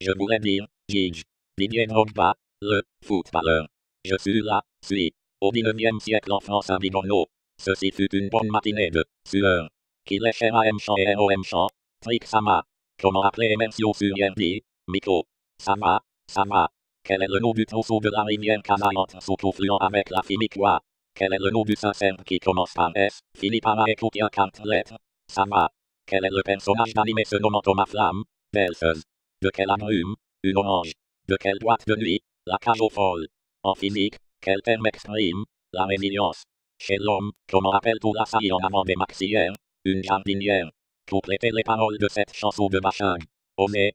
Je voulais dire, Gigi. Didier Drogba, le footballeur. Je suis là, au 19e siècle en France à Bigorneau. Ceci fut une bonne matinée de sueur. Qu'il est cher à M-Champ et R.O.M. Champ. Trick Sama. Comment appeler Emercio sur Yerdi? Miko. Sama. Quel est le nom du trousseau de la rivière Canaillante sous confluent avec la Fimicois? Quel est le nom du Saint-Serbe qui commence par S? Philippe Ara écoute 4 lettres. Sama. Quel est le personnage d'animé se nommant Thomas Flamme? Belseuse. De quelle agrume? Une orange. De quelle boîte de nuit? La cage aux folles. En physique, quel terme exprime? La résilience. Chez l'homme, comment appelle-t-on la saillie en avant des maxillaires? Une jardinière. Complétez les paroles de cette chanson de Bachag. Oser,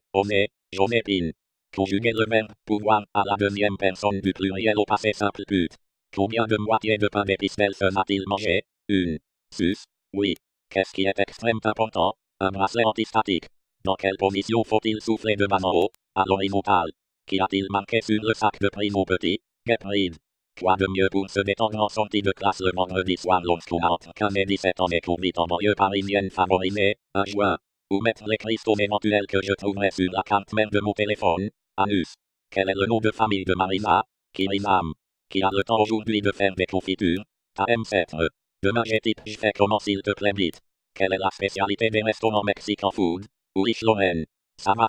Joséphine. Conjuguer le verbe pouvoir à la deuxième personne du pluriel au passé simple pute. Combien de moitiés de pain d'épices Belseuse a-t-il mangé? Une. Sus. Oui. Qu'est-ce qui est extrêmement important? Un bracelet antistatique. Dans quelle position faut-il souffler de bas en haut? À l'horizontale. Qu'y a-t-il marqué sur le sac de prise au petit? Get read. Quoi de mieux pour se détendre en sortie de classe le vendredi soir lorsqu'on a entre 15 et 17 ans et qu'on vit en banlieue parisienne favorisée? Un joint. Ou mettre les cristaux éventuels que je trouverai sur la carte mère de mon téléphone? Anus. Quel est le nom de famille de Marina? Kirinam. Qui a le temps aujourd'hui de faire des confitures? Ta ancêtre. Demain j'ai type je fais comment s'il te plaît vite. Quelle est la spécialité des restaurants mexicains food? Ulrich Lorraine. Sama.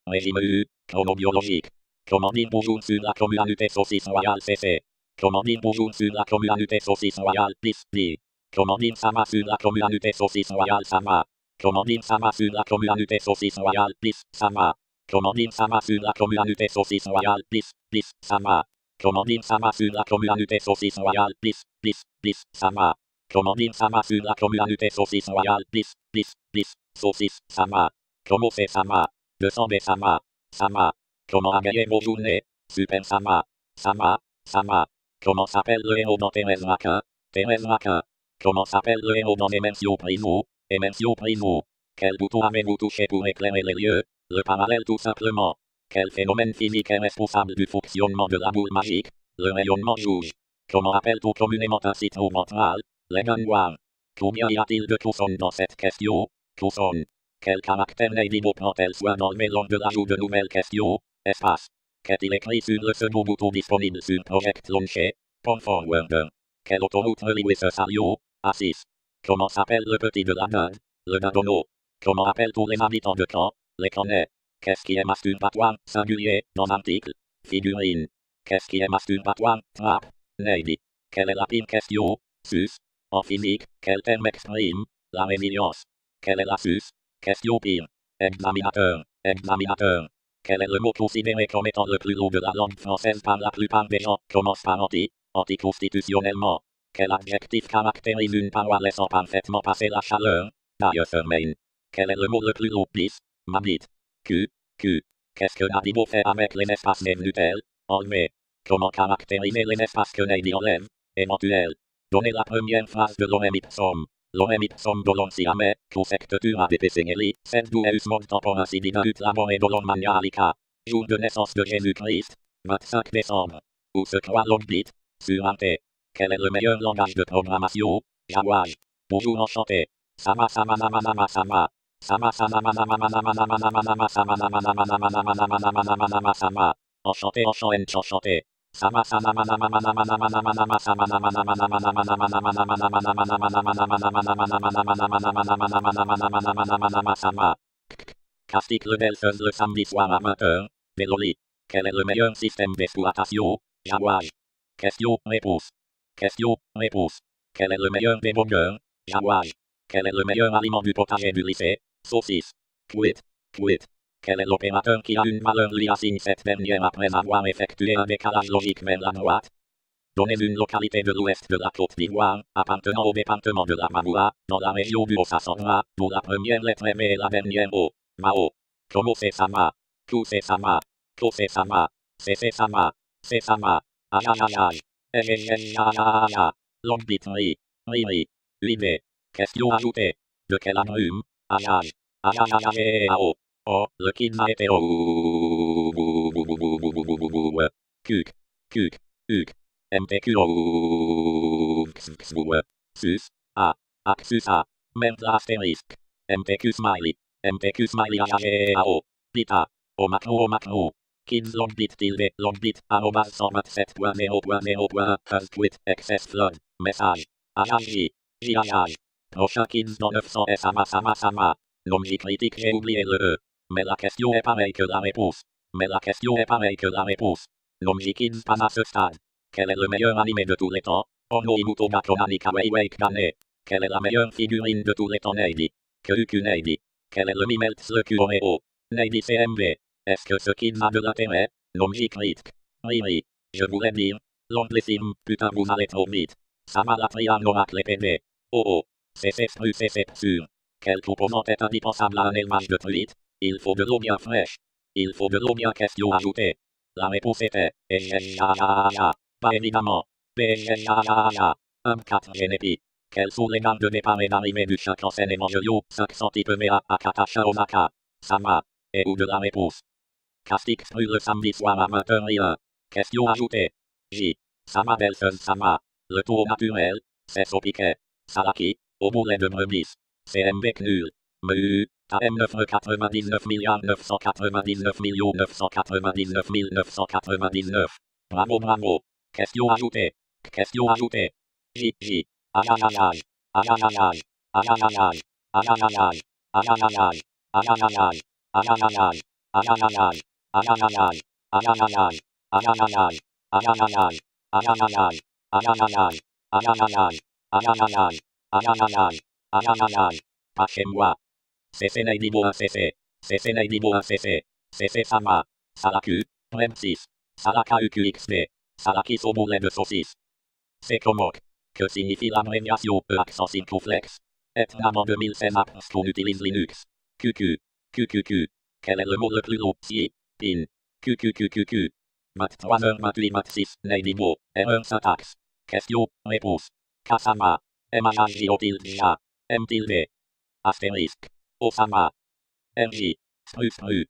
Régime U. Chronobiologique. Comment dire bonjour sur la communauté saucisse royale CC? Comment dire bonjour sur la communauté saucisse royale bis. Comment dire Sama sur la communauté saucisse royale Sama? Comment dire Sama sur la communauté saucisse royale bis Sama? Comment dire Sama sur la communauté saucisse royale bis Sama? Comment dire Sama sur la communauté saucisse royale bis Sama? Comment dire Sama sur la communauté saucisse royale bis saucisse Sama? Comment c'est Sama? 200 des Sama. Comment a gagné vos journées? Super Sama. Comment s'appelle le héros dans Thérèse Raquin? Comment s'appelle le héros dans Emercio Primo? Quel bouton avez-vous touché pour éclairer les lieux? Le parallèle tout simplement. Quel phénomène physique est responsable du fonctionnement de la boule magique? Le rayonnement rouge. Comment appelle-t-on communément un citron ventral? Les gangoires. Combien y a-t-il de consonnes dans cette question? Consonnes. Quel caractère Lady prend-elle soin d'enlever lors de l'ajout de nouvelles questions? Espace. Qu'est-il écrit sur le second bouton disponible sur Project Launcher? Point Forwarder. Quelle autoroute relie Wisseux-Sario? A6. Comment s'appelle le petit de la dinde? Le dindono. Comment appelle-t-on les habitants de Caen? Les Caennais. Qu'est-ce qui est masturbatoire? Singulier. Dans article. Figurine. Qu'est-ce qui est masturbatoire? Trappe. Lady. Quelle est la pire question? Sus. En physique, quel terme exprime? La résilience. Quelle est la sus? Question pire. Examinateur. Quel est le mot considéré comme étant le plus lourd de la langue française par la plupart des gens? Commence par anticonstitutionnellement. Quel adjectif caractérise une paroi laissant parfaitement passer la chaleur? Diaphragme. Quel est le mot le plus lourd? Bis. Mabit. Q. Qu'est-ce que Nadibo fait avec les espaces névnutels? Enlever. Comment caractériser les espaces que Nadi enlève? Éventuel. Donnez la première phrase de Lorem Ipsum. Lorem Ipsum dolor siame, consectetur ad epicengeli, sed dueus mod tempora sidida ut labore dolor manialica. Jour de naissance de Jésus-Christ. 25 décembre. Où se croit Logbit? Sur Arte. Quel est le meilleur langage de programmation? Jawage. Bonjour enchanté. Sama. Enchanté. Sama. Castique le Belseuse le samedi soir à 20h. Véloli. Quel est le meilleur système d'exploitation? Jawage. Question-réponse. Quel est le meilleur débogueur? Jawage. Quel est le meilleur aliment du potager du lycée? Saucisse. Quit. Quel est l'opérateur qui a une valeur lui assigne cette dernière après avoir effectué un décalage logique vers la droite? Donnez une localité de l'ouest de la Côte d'Ivoire, appartenant au département de la Mamoura, dans la région du Haut-Sassandra, dont la première lettre M et la dernière O. Mao. Como c'est Sama? Tout c'est Sama. C'est Sama. Ajajajaj. Longbitry. Riri. L'idée. Question ajoutée. De quelle agrume? Ajaj. Ajajajajao. Oh, le kid a été Cuc. MTQ. Sus. A. Axus A. Merde astérisque. MPQ smiley. MPQ smiley AAO. Bita. Au macro. Kids longbit tilde longbit arrobas 127.0.0. Has quit excess flood. Message. AAJ. JAJ. Prochain kids dans 900 S sama. Longi critique j'ai oublié le E. Mais la question est pareille que la réponse. Longi kids pas à ce stade. Quel est le meilleur animé de tous les temps? Ono Ibuto Gakonani Kawaii Wake Gane. Quelle est la meilleure figurine de tous les temps Neidi? Kyuku Neidi. Quel est le Mimelts le Kureo? Neidi CMB. Est-ce que ce kid a de l'intérêt? Longi critique. Oui. Je voulais dire. Longlissime, putain vous allez trop vite. Ça m'a la triangle oracle épée. Oh. C'est sûr. Quelle composante est indispensable à un élevage de truites? Il faut de l'eau bien fraîche. Question ajoutée. La réponse était. Pas évidemment. M4 génétique. Quels sont les dates de départ et d'arrivée du chaque enseigne Evangelio 500 type MEA Akatasha Osaka? Sama. Et ou de la réponse? Castix le samedi soir à 20h01. Question ajoutée. J. Sama Belson Sama. Le tour naturel. C'est au piquet. Salaki. Au boulet de brebis. CMB nul. MEU. AM 999 999 999 999. Bravo. Question ajoutée. J. Ajajaja. Pachez-moi. CC Naidibo ACC. CC Sama. Salaku. Rem6. Salaka UQXP. Salakis au boulet de saucisse. C'est comment? Que signifie l'abréviation accent circonflexe? Étonnamment 2016 apps qu'on utilise Linux. QQ. Quel est le mot le plus long? Si. Pin. QQ. Mat 3h28 mat 6. Naidibo. Erreur syntaxe. Question. Réponse. Kasama. MAJO-ja. M tilde. Astérisque. Osama. RJ. Stru.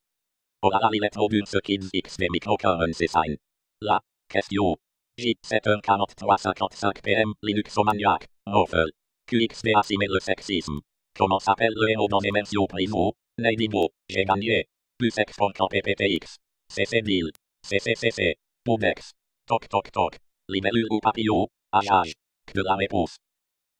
Oh là là, il est trop dur ce Kids XP Microcurrency Sign. La question. J. 7h43-55 PM. Linuxomaniac. Roffle. QXP assimile le sexisme. Comment s'appelle le héros dans Immersion Primo? Naidibo. J'ai gagné. Plus export qu'en PPTX. CC Deal. CC. Poudex. Toc. Libellule ou papillon. Ajaj. De la réponse.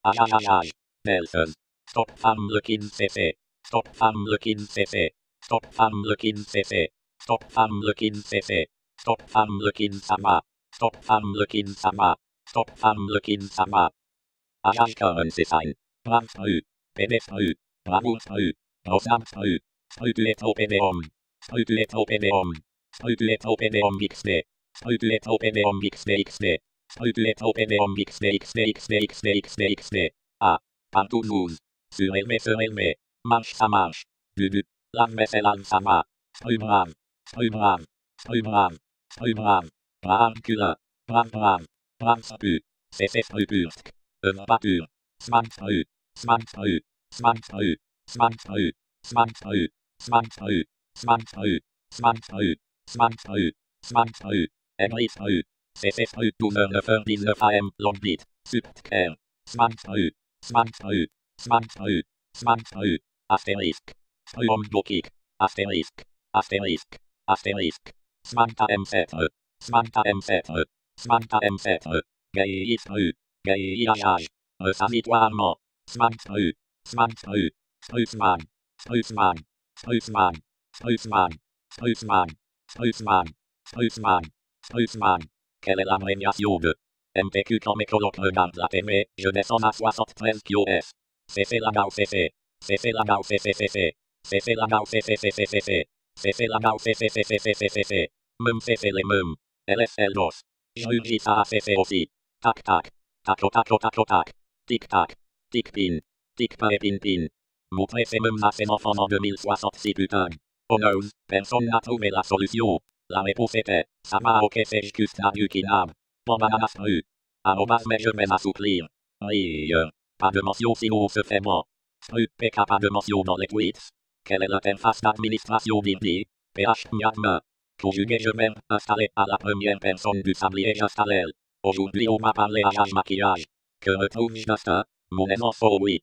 Ajajaj. Nelson. Stop femme le Kid CC. Stop femme le Kid CC. Stop femme le Kid CC. Stop femme le Kid CC. Stop femme le Kid Sama. Stop femme le Kid Sama. Stop femme le Kid Sama. Ajaj currency sign. Ramstru. PD-stru. Bravurstru. Rosamstru. Strutuetropédéum. Strutuetropédéum. Strutuetropédéum XD. Strutuetropédéum XD. Strutuetropédéum XD. A. Partout nous. Surélevé. Marche ça marche. Dudu. L'âme c'est l'âme sama. Strubram. Bramcula. Bramspu. C'est strupursk. Patur. Smantru. Emristru. C'est stru 12h9h19 AM. Longbit. Subtker. Smantru. Astérisque. Struom blokik. Astérisque. Smanta M7. Gaïstru. Gaïajaj. Ressanitoirement. Smantru. Strussman. Quelle est l'abréviation de MPQ quand mes colocs regardent la télé, je descends à 73 QoS. CC la gao CC. CC la gao CC. Mum CC les mum. LSL DOS. J'rugis ça à CC aussi. Tac. Tic tac. Tic pin. Tic pas pin. Montrer ces mums à ses enfants en 2066 putain. Oh no, personne n'a trouvé la solution. La réponse était, Sama ok c'est juste la du kinab. Bon bananastru. Arrobas mais je vais m'assouplir. Rire. Pas de mention sinon on se fait mort. Stru PK pas de mention dans les tweets. Quelle est l'interface d'administration d'Indy? PH Miadma. Conjugué je vais installer à la première personne du sablier j'installe. Aujourd'hui on m'a parlé à l'âge maquillage. Que retrouve-je d'instinct? Mon aisance oh oui.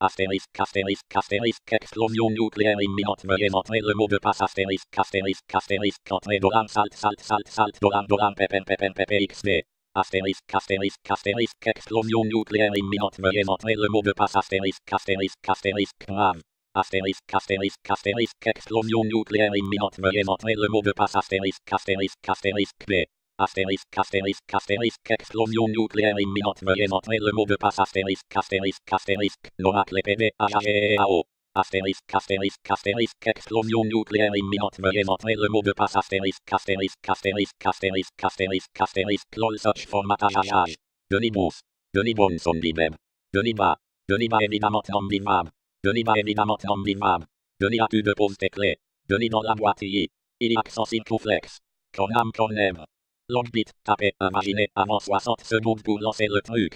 Astérisque, astérisque, astérisque, explosion nucléaire imminente, veuillez entrer le mot de passe astérisque, astérisque, astérisque, entrée dollar, salt, salt, salt, salt, dollar, dollar, ppn, ppn, ppxd. Astérisque, astérisque, astérisque, explosion nucléaire imminente, veuillez entrer le mot de passe astérisque, astérisque, astérisque, grave. Astérisque, astérisque, astérisque, explosion nucléaire imminente, veuillez entrer le mot de passe astérisque, astérisque, astérisque, B. Astérisque, astérisque, astérisque, explosion nucléaire imminente, veuillez entrer le mot de passe astérisque, astérisque, astérisque, Noracle PD, AGEAO. Astérisque, astérisque, astérisque, explosion nucléaire imminente, veuillez entrer le mot de passe astérisque, astérisque, astérisque, astérisque, astérisque, astérisque, lol search formatage agage. Denis Bous, Denis Bonson Bibeb, Denis Ba, Denis Ba évidemment non bimab, Denis Ba évidemment non bimab, Denis a tu de pause tes clés, Denis dans la boîte il y a accent circonflexe, Cornam cornem. Longbit, tapez, imaginez, avant 60 secondes pour lancer le truc.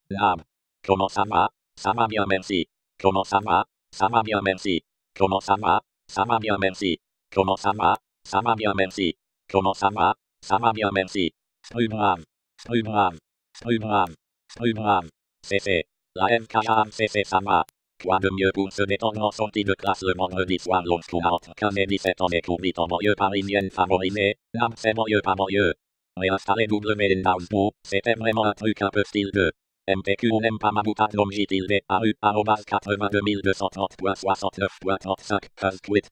Nab. Comment ça va? Ça va bien merci. Comment ça va? Ça va bien merci. Comment ça va? Ça va bien merci. Comment ça va? Ça va bien merci. Comment ça va? Ça va bien merci. Strubram. Strubram. Strubram. Strubram. CC. La MKAMCC ça va. Quoi de mieux pour se détendre en sortie de classe le vendredi soir l'on entre 15 et 17 ans et courbit en banlieue parisienne favorisée. Nam c'est banlieue par banlieue. Réinstaller WMDownpo, c'était vraiment un truc un peu style de MTQ on n'aime pas ma boutade nom JTLD AU @82.230.69.35 has quit,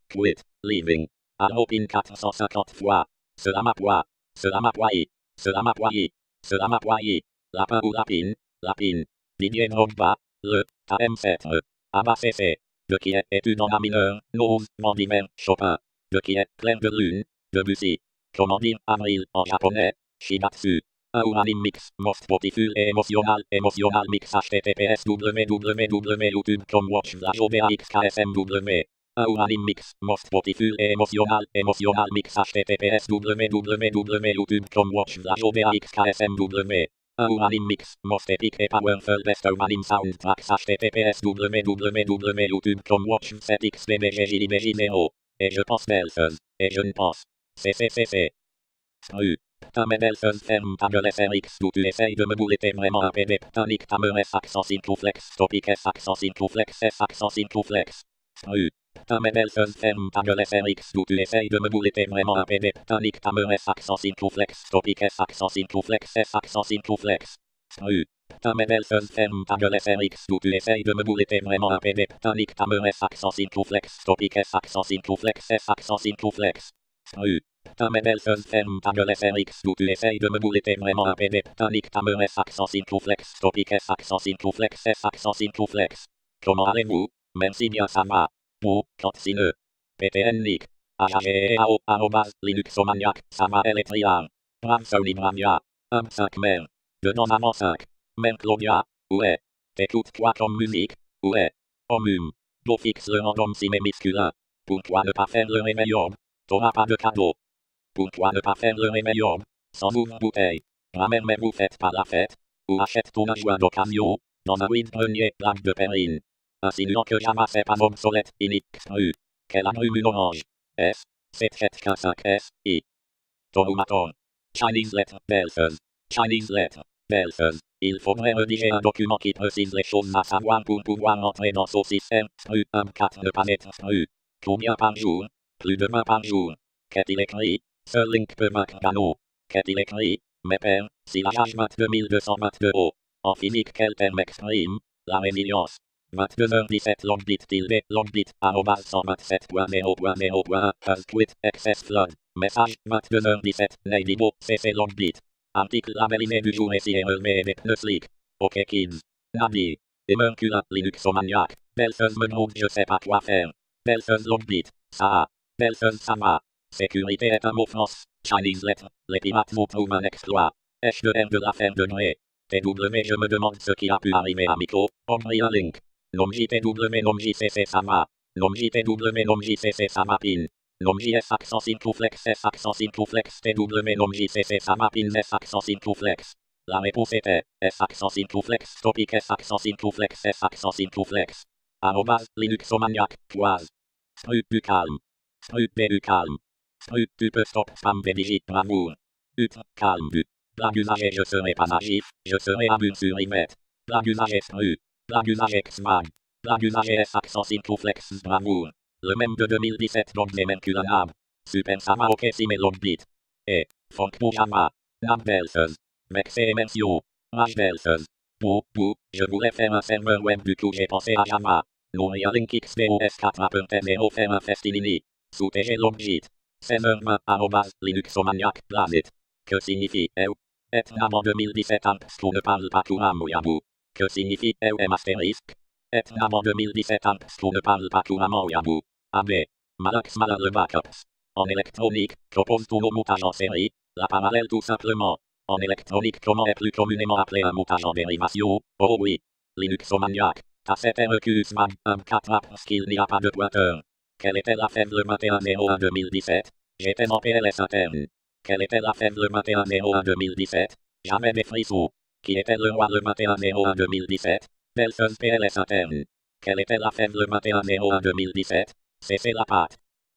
leaving. Allo pin 450 fois. Cela m'a poids. Cela m'a poigné. Cela m'a poigné. Cela m'a poigné. Lapin ou lapine. Lapine. Didier Drogba. Le. AM7. Abba CC. De qui est étude en la mineure. Nose. Mandimer. Chopin. De qui est clair de lune. Debussy. Comment dire avril en japonais, Shigatsu. Un ou anime mix, most beautiful et émotionnel mix https www.youtube.com watch /OBAXKSMW. Un ou anime mix, most beautiful et émotionnel mix https www.youtube.com watch /OBAXKSMW. Un ou anime mix, most epic et powerful best of anime soundtracks https www.youtube.com watch 7xbdgjlibg0. Et je pense Belson, et je ne pense. CCCC. Stru. Putain mais Belson ferme ta gueule SRX d'où tu essayes de me bouler t'es vraiment un PD putain nique ta meure S accent circonflexe topic S accent circonflexe S accent circonflexe. Stru. Putain mais Belson ferme ta gueule SRX d'où tu essayes de me bouler t'es vraiment un PD putain nique ta meure S accent circonflexe topic S accent circonflexe S accent circonflexe. Stru. Putain mais Belson ferme ta gueule SRX d'où tu essayes de me bouler t'es vraiment un PD putain nique ta meure S accent circonflexe topic S accent circonflexe S accent circonflexe. Stru. Putain mais Belson ferme ta gueule SRX d'où tu essayes de me bouler t'es vraiment un PD putain nique ta meure S accent circonflexe topic S accent circonflexe S accent circonflexe. Comment allez-vous? Merci bien ça va. Pour, continue. PTN nick. AGEAO, Linuxomaniac, ça va Electriar. Bramsoni Bramia. 5 mer. Dedans avant 5. Mère Claudia. Ouais. T'écoutes quoi comme musique? Ouais. Omum. Beau fixe le random ciné masculin. Pourquoi ne pas faire le réveillon? T'auras pas de cadeau. Pourquoi ne pas faire le réveillon? Sans ouvre-bouteille. Ramène mais vous faites pas la fête. Ou achète ton joint d'occasion. Dans un vide-grenier plaque de perrine. Insinuant que Java c'est pas obsolète, inextru. Qu'elle allume une orange. S. 7715 S. I. Torumaton. Chinese letter, Belson. Chinese letter, Belson. Il faudrait rédiger un document qui précise les choses à savoir pour pouvoir entrer dans ce système. Stru, 4 ne pas être stru. Combien par jour? Plus de 20 par jour. Qu'est-il écrit? Ce link peut vaincre Gano. Qu'est-il écrit? Mes pères, si la H 22222 O. En physique, quel terme exprime la résilience? 22h17 longbit tilde longbit arrobas 127.0.0.1 has quit excess flood. Message 22h17 Neidibo CC longbit. Article labellisé du jour et si mais avec Neuslik. Ok kids. Nabi. Emercula Linuxomaniac. Belson me demande je sais pas quoi faire. Belson longbit. Ça. Belson ça va. Sécurité est un mot France. Chinese letter. Les pirates vous trouvent un exploit. H de R de l'affaire de Noé. TW je me demande ce qui a pu arriver à Miko. Envoie un link. Nom JTW nom JCC ça va. Nom JTW nom JCC ça va pin. Nom JS accent circonflexe S accent circonflexe TW nom JCC ça va pin S accent circonflexe. La réponse était S accent circonflexe topic S accent circonflexe S accent circonflexe. Arrobas Linuxomaniac, poise. Strut du calme. Strut du calme. Strut tu peux stop spam digit bravoure. Ut calme but. Blague usagée je serai pas naïf, je serai à but sur Imet. Blague usagée strut. Blague usagée xmag. Blague usagers accent circuflex bravoure. Le même de 2017 donc j'ai même que la nab. Super Sama ok si melon beat. Et, funk pour Java. Nab Belses. Vexe et Mentio. Rage Belses. Bou, je voulais faire un serveur web du coup j'ai pensé à Java. L'Oria Link XPOS4 Apple faire un festilini. Sous TG Logjit. Serveur 20 Linuxomaniac Planet. Que signifie EU? Et nam en 2017 Ampstou ne parle pas tout à Mouyabou. Que signifie EUM astérisque? Et nam en 2017 Ampstou ne parle pas tout à Mouyabou. AB. Malax malade le backups. En électronique, propose tout le moutage en série, la parallèle tout simplement. En électronique, comment est plus communément appelé un moutage en dérivation? Oh oui. Linuxomaniac. À cette REQS mag, M4 apps qu'il n'y a pas de pointeur. Quelle était la faible 2101 2017? J'étais en PLS interne. Quelle était la faible 2101 2017? J'avais des frissons. Qui était le roi le 2101 2017? Belseuse PLS interne. Quelle était la faible 2101 2017? C'est la patte.